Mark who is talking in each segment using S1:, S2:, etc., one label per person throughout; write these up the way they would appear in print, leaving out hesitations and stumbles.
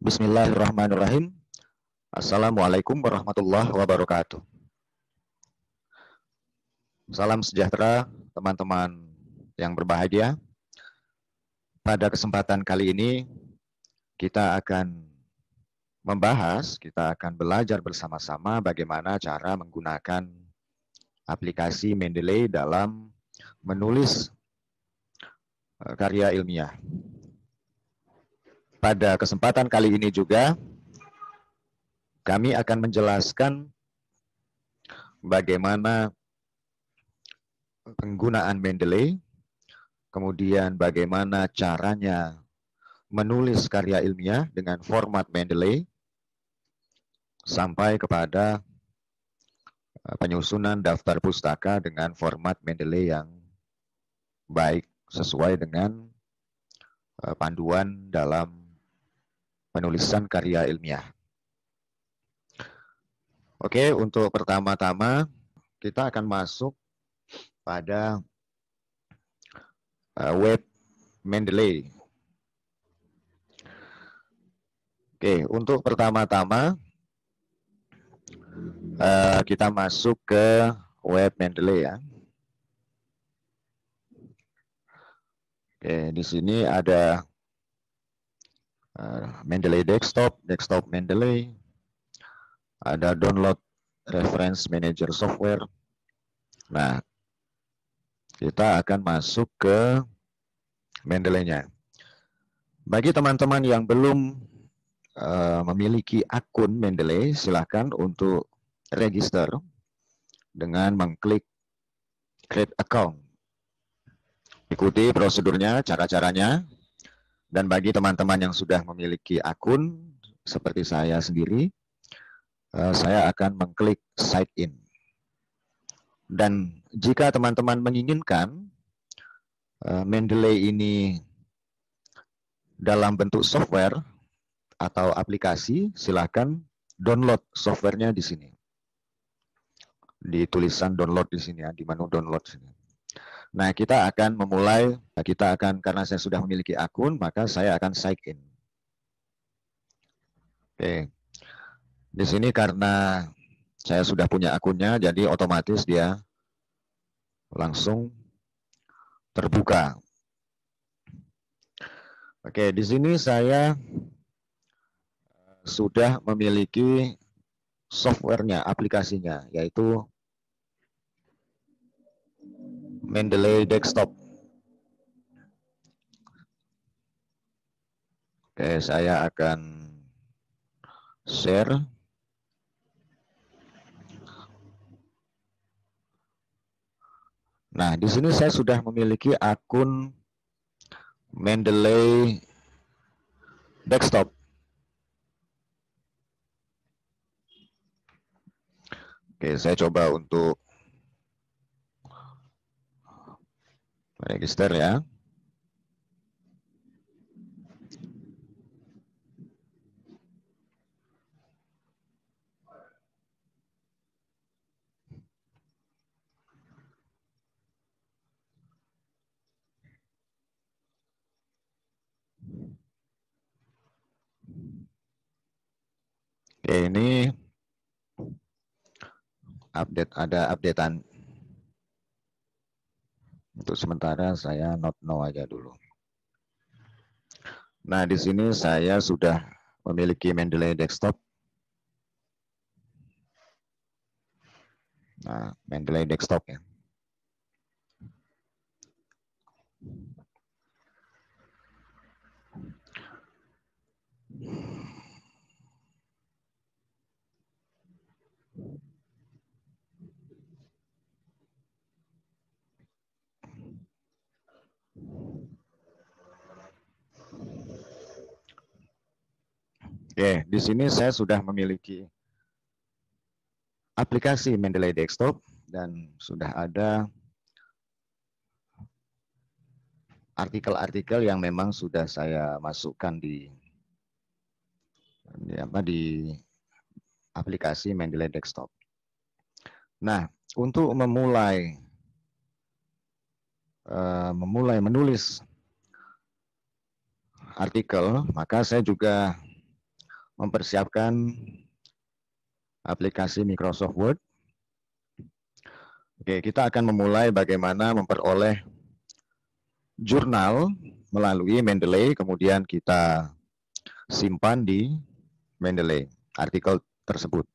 S1: Bismillahirrahmanirrahim. Assalamualaikum warahmatullahi wabarakatuh. Salam sejahtera teman-teman yang berbahagia. Pada kesempatan kali ini kita akan belajar bersama-sama bagaimana cara menggunakan aplikasi Mendeley dalam menulis karya ilmiah. Pada kesempatan kali ini juga kami akan menjelaskan bagaimana penggunaan Mendeley, kemudian bagaimana caranya menulis karya ilmiah dengan format Mendeley, sampai kepada penyusunan daftar pustaka dengan format Mendeley yang baik sesuai dengan panduan dalam penulisan karya ilmiah. Oke, untuk pertama-tama kita akan masuk pada web Mendeley. Oke, untuk pertama-tama kita masuk ke web Mendeley ya. Oke, di sini ada Mendeley Desktop Mendeley, ada download reference manager software. Nah, kita akan masuk ke Mendeley-nya. Bagi teman-teman yang belum memiliki akun Mendeley, silakan untuk register dengan mengklik create account. Ikuti prosedurnya, cara-caranya. Dan bagi teman-teman yang sudah memiliki akun, seperti saya sendiri, saya akan mengklik sign in. Dan jika teman-teman menginginkan Mendeley ini dalam bentuk software atau aplikasi, silakan download softwarenya di sini. Di tulisan download di sini ya, di menu download sini. Nah, karena saya sudah memiliki akun, maka saya akan sign in. Oke. Di sini karena saya sudah punya akunnya, jadi otomatis dia langsung terbuka. Oke, di sini saya sudah memiliki softwarenya, aplikasinya, yaitu Mendeley Desktop. Oke, saya akan share. Nah, di sini saya sudah memiliki akun Mendeley Desktop. Oke, saya coba untuk register ya. Oke, ini ada updatean. Untuk sementara saya not know aja dulu. Nah, di sini saya sudah memiliki Mendeley Desktop. Nah, Mendeley Desktop ya. Oke, di sini saya sudah memiliki aplikasi Mendeley Desktop dan sudah ada artikel-artikel yang memang sudah saya masukkan di aplikasi Mendeley Desktop. Nah, untuk memulai menulis artikel, maka saya juga mempersiapkan aplikasi Microsoft Word. Oke, kita akan memulai bagaimana memperoleh jurnal melalui Mendeley, kemudian kita simpan di Mendeley, artikel tersebut.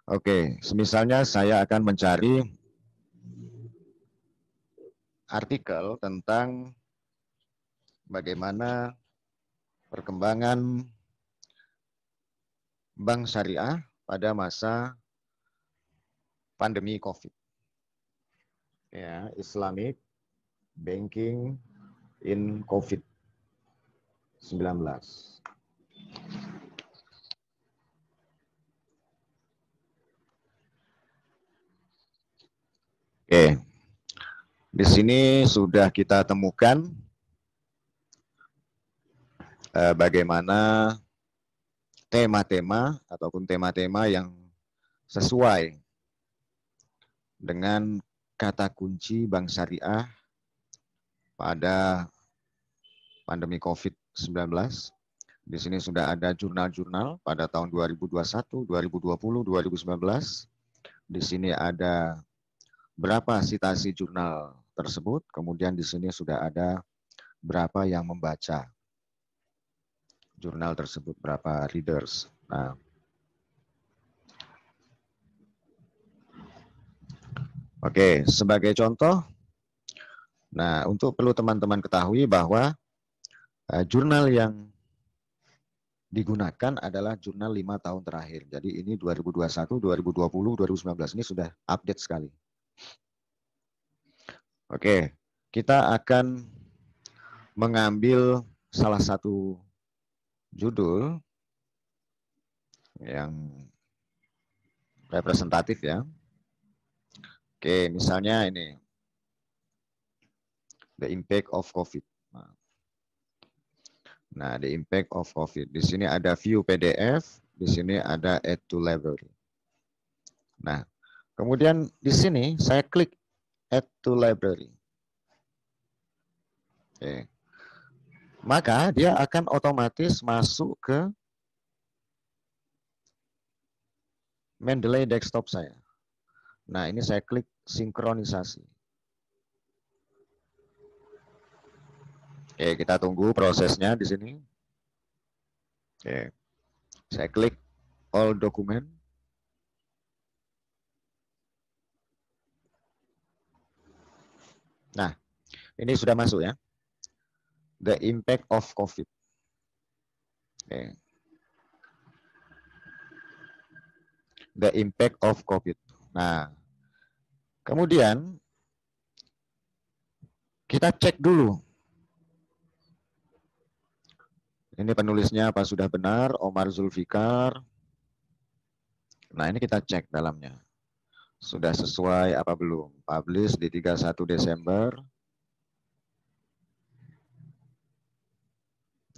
S1: Oke, semisalnya saya akan mencari artikel tentang bagaimana perkembangan bank syariah pada masa pandemi COVID. Ya, Islamic Banking in COVID-19. Oke, di sini sudah kita temukan bagaimana tema-tema ataupun tema-tema yang sesuai dengan kata kunci bank syariah pada pandemi COVID-19. Di sini sudah ada jurnal-jurnal pada tahun 2021, 2020, 2019. Di sini ada berapa citasi jurnal tersebut, kemudian di sini sudah ada berapa yang membaca jurnal tersebut, berapa readers. Nah, oke, sebagai contoh, nah untuk perlu teman-teman ketahui bahwa jurnal yang digunakan adalah jurnal 5 tahun terakhir. Jadi ini 2021, 2020, 2019 ini sudah update sekali. Oke, kita akan mengambil salah satu judul yang representatif ya. Oke, misalnya ini, The Impact of COVID. Nah, The Impact of COVID. Di sini ada view PDF, di sini ada Add to Library. Nah, kemudian di sini saya klik Add to Library. Oke. Maka dia akan otomatis masuk ke Mendeley desktop saya. Nah, ini saya klik sinkronisasi. Oke, kita tunggu prosesnya di sini. Oke. Saya klik all document. Nah, ini sudah masuk ya. The Impact of COVID. Oke. The Impact of COVID. Nah, kemudian kita cek dulu. Ini penulisnya apa sudah benar, Omar Zulfikar. Nah, ini kita cek dalamnya. Sudah sesuai apa belum? Publish di 31 Desember.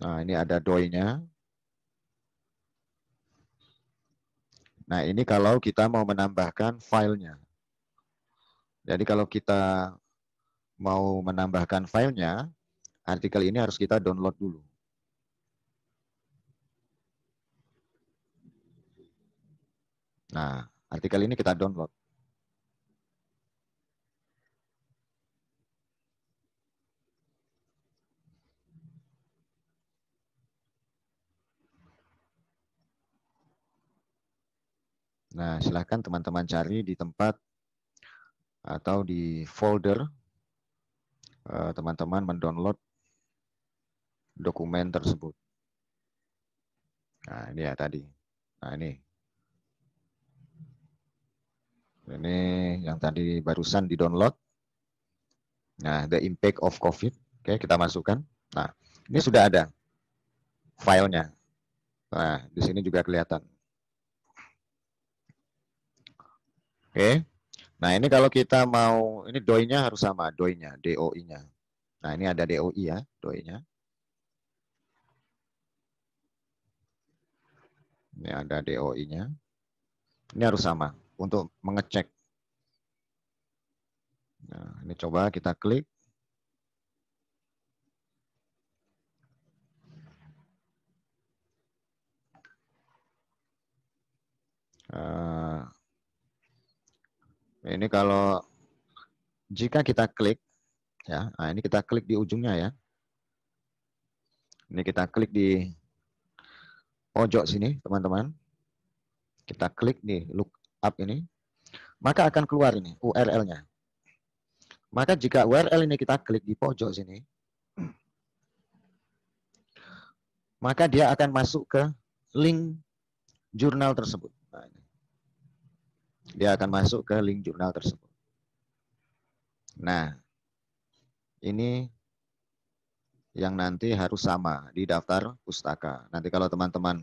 S1: Nah, ini ada DOI-nya. Nah, ini kalau kita mau menambahkan filenya. Jadi kalau kita mau menambahkan filenya, artikel ini harus kita download dulu. Nah, artikel ini kita download. Nah, silahkan teman-teman cari di tempat atau di folder teman-teman mendownload dokumen tersebut. Nah, ini ya tadi. Nah, ini. Ini yang tadi barusan di-download. Nah, The Impact of COVID. Oke, kita masukkan. Nah, ini sudah ada filenya. Nah, di sini juga kelihatan. Oke. Nah, ini kalau kita mau, ini DOI-nya harus sama, DOI-nya, DOI-nya. Nah, ini ada DOI ya, DOI-nya. Ini ada DOI-nya. Ini harus sama untuk mengecek. Nah, ini coba kita klik. Ini kalau jika kita klik, ya, nah ini kita klik di ujungnya ya. Ini kita klik di pojok sini, teman-teman. Kita klik di look up ini, maka akan keluar ini URL-nya. Maka jika URL ini kita klik di pojok sini, maka dia akan masuk ke link jurnal tersebut. Nah, dia akan masuk ke link jurnal tersebut. Nah, ini yang nanti harus sama di daftar pustaka. Nanti kalau teman-teman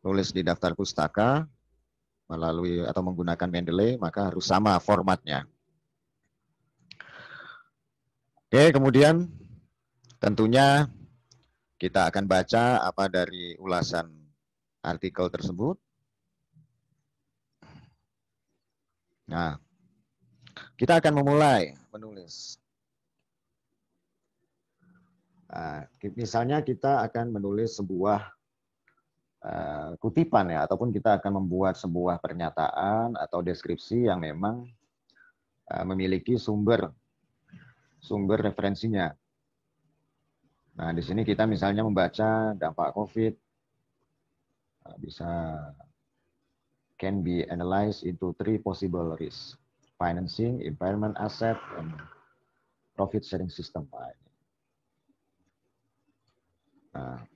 S1: tulis di daftar pustaka melalui atau menggunakan Mendeley, maka harus sama formatnya. Oke, kemudian tentunya kita akan baca apa dari ulasan artikel tersebut. Nah, kita akan memulai menulis. Nah, misalnya kita akan menulis sebuah kutipan ya, ataupun kita akan membuat sebuah pernyataan atau deskripsi yang memang memiliki sumber referensinya. Nah, di sini kita misalnya membaca dampak COVID bisa can be analyzed into 3 possible risks: financing, impairment asset, and profit sharing system. Nah,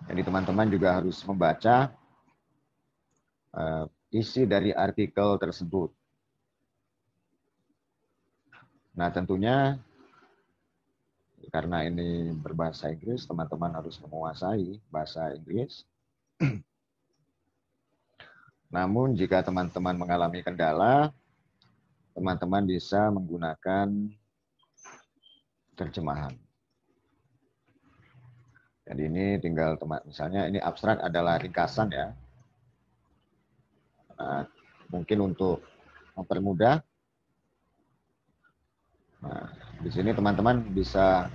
S1: jadi teman-teman juga harus membaca isi dari artikel tersebut. Nah, tentunya karena ini berbahasa Inggris, teman-teman harus menguasai bahasa Inggris. Namun jika teman-teman mengalami kendala, teman-teman bisa menggunakan terjemahan. Jadi ini tinggal misalnya ini abstrak adalah ringkasan ya. Nah, mungkin untuk mempermudah, nah, di sini teman-teman bisa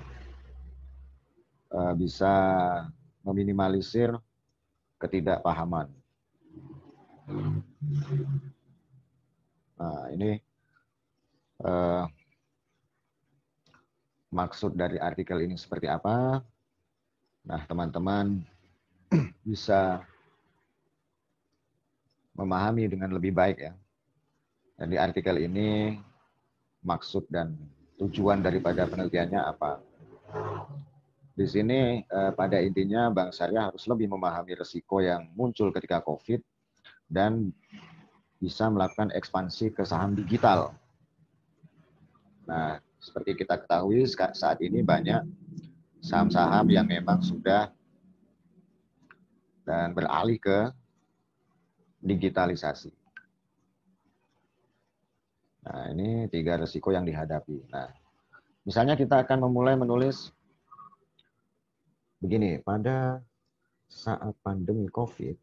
S1: meminimalisir ketidakpahaman. Nah, ini maksud dari artikel ini seperti apa. Nah, teman-teman bisa memahami dengan lebih baik ya. Jadi artikel ini maksud dan tujuan daripada penelitiannya apa. Di sini pada intinya Bank Syariah harus lebih memahami risiko yang muncul ketika COVID dan bisa melakukan ekspansi ke saham digital. Nah, seperti kita ketahui saat ini banyak saham-saham yang memang sudah dan beralih ke digitalisasi. Nah, ini 3 risiko yang dihadapi. Nah, misalnya kita akan memulai menulis begini, pada saat pandemi COVID,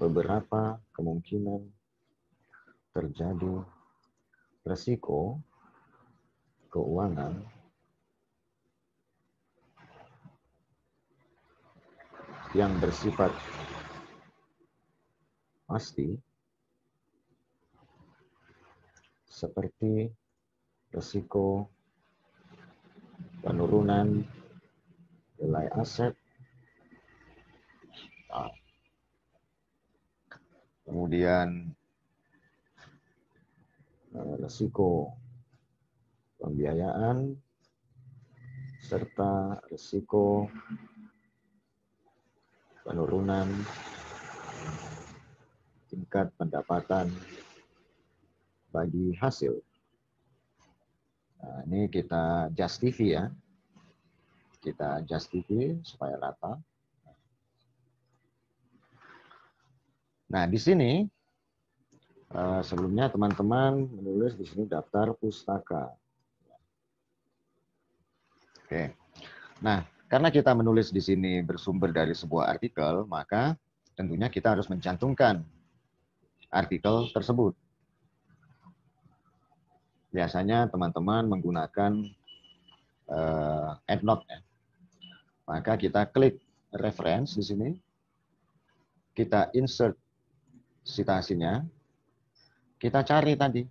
S1: beberapa kemungkinan terjadi risiko keuangan yang bersifat pasti seperti risiko penurunan nilai aset, kemudian risiko pembiayaan, serta risiko penurunan tingkat pendapatan bagi hasil. Nah, ini kita justify ya. Kita justify supaya rata. Nah, di sini sebelumnya teman-teman menulis di sini daftar pustaka. Oke. Nah, karena kita menulis di sini bersumber dari sebuah artikel, maka tentunya kita harus mencantumkan artikel tersebut. Biasanya teman-teman menggunakan EndNote ya. Maka kita klik reference di sini. Kita insert citasinya. Kita cari tadi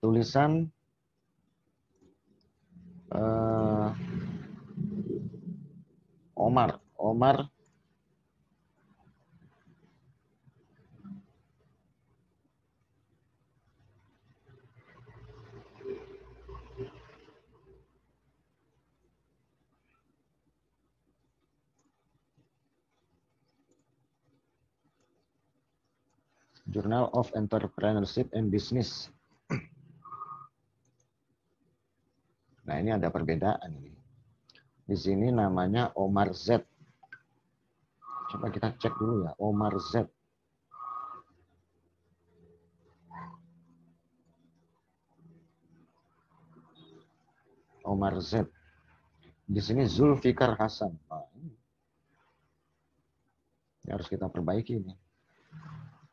S1: tulisan Omar. Journal of Entrepreneurship and Business. Nah, ini ada perbedaan ini. Di sini namanya Omar Z. Coba kita cek dulu ya, Omar Z. Omar Z. Di sini Zulfikar Hasan. Nah, ini harus kita perbaiki ini.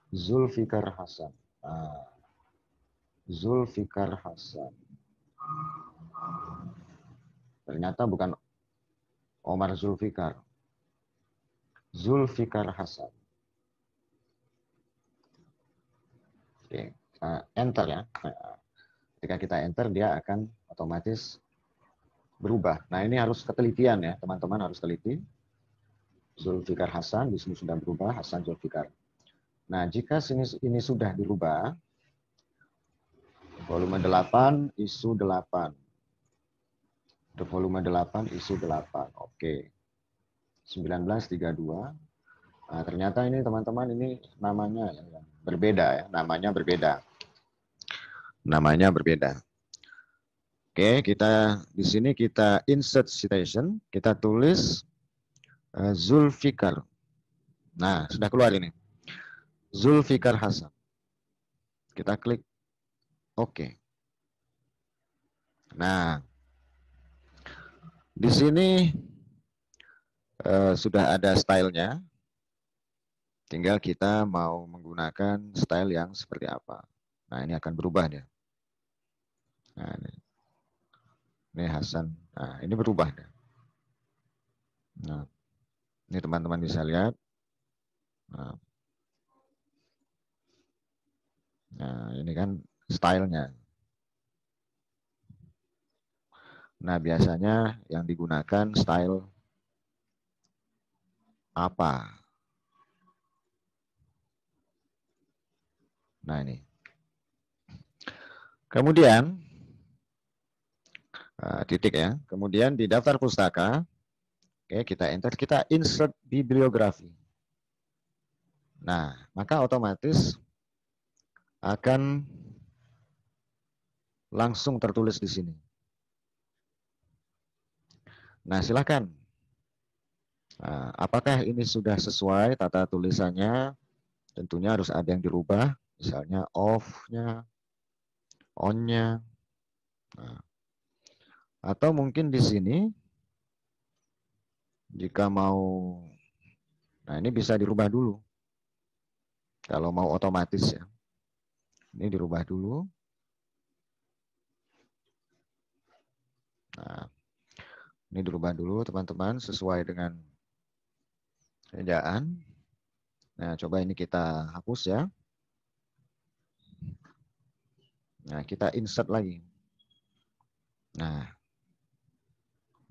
S1: Zulfikar Hasan. Nah, Zulfikar Hasan. Ternyata bukan Omar Zulfikar. Zulfikar Hasan. Oke, enter ya. Nah, ketika kita enter, dia akan otomatis berubah. Nah, ini harus ketelitian ya, teman-teman harus teliti. Zulfikar Hasan, di sini sudah berubah, Hasan Zulfikar. Nah, jika ini sudah dirubah, volume 8, isu 8. Volume 8, isu 8. Oke. 1932. Nah, ternyata ini teman-teman ini namanya berbeda ya, namanya berbeda. Namanya berbeda. Oke, kita di sini kita insert citation, kita tulis Zulfikar. Nah, sudah keluar ini. Zulfikar Hasan. Kita klik oke. Nah, di sini sudah ada stylenya. Tinggal kita mau menggunakan style yang seperti apa. Nah, ini akan berubah dia. Nah, ini Hasan. Nah, ini berubah dia. Nah, ini teman-teman bisa lihat. Nah, ini kan stylenya. Nah, biasanya yang digunakan style apa? Nah, ini. Kemudian, titik ya. Kemudian di daftar pustaka, oke, kita enter, kita insert bibliografi. Nah, maka otomatis akan langsung tertulis di sini. Nah, silakan. Nah, apakah ini sudah sesuai tata tulisannya? Tentunya harus ada yang dirubah, misalnya off-nya, on-nya. Nah, atau mungkin di sini, jika mau, nah ini bisa dirubah dulu. Kalau mau otomatis ya. Ini dirubah dulu. Nah, ini dirubah dulu teman-teman sesuai dengan ejaan. Nah, coba ini kita hapus ya. Nah, kita insert lagi. Nah,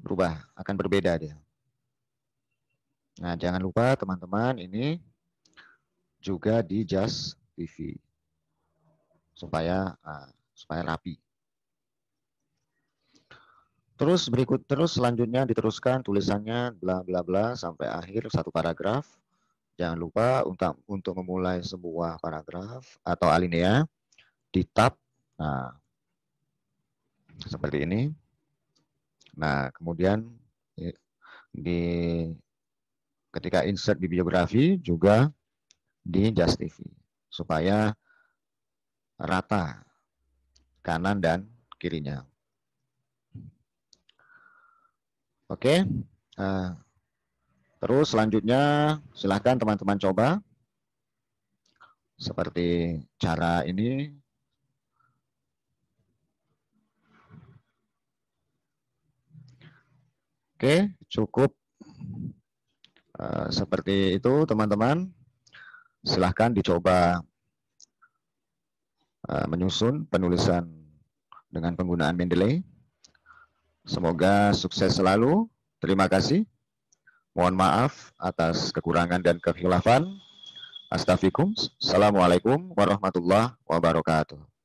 S1: berubah, akan berbeda dia. Nah, jangan lupa teman-teman ini juga di Just TV supaya rapi. Terus selanjutnya diteruskan tulisannya bla bla bla sampai akhir satu paragraf. Jangan lupa untuk memulai sebuah paragraf atau alinea di tab. Nah, seperti ini. Nah, kemudian ketika insert bibliografi juga di Just TV supaya rata kanan dan kirinya. Oke. Terus selanjutnya silahkan teman-teman coba seperti cara ini. Oke, cukup Seperti itu teman-teman, silahkan dicoba menyusun penulisan dengan penggunaan Mendeley. Semoga sukses selalu. Terima kasih. Mohon maaf atas kekurangan dan kekhilafan. Astaghfirullahaladzim. Assalamualaikum warahmatullahi wabarakatuh.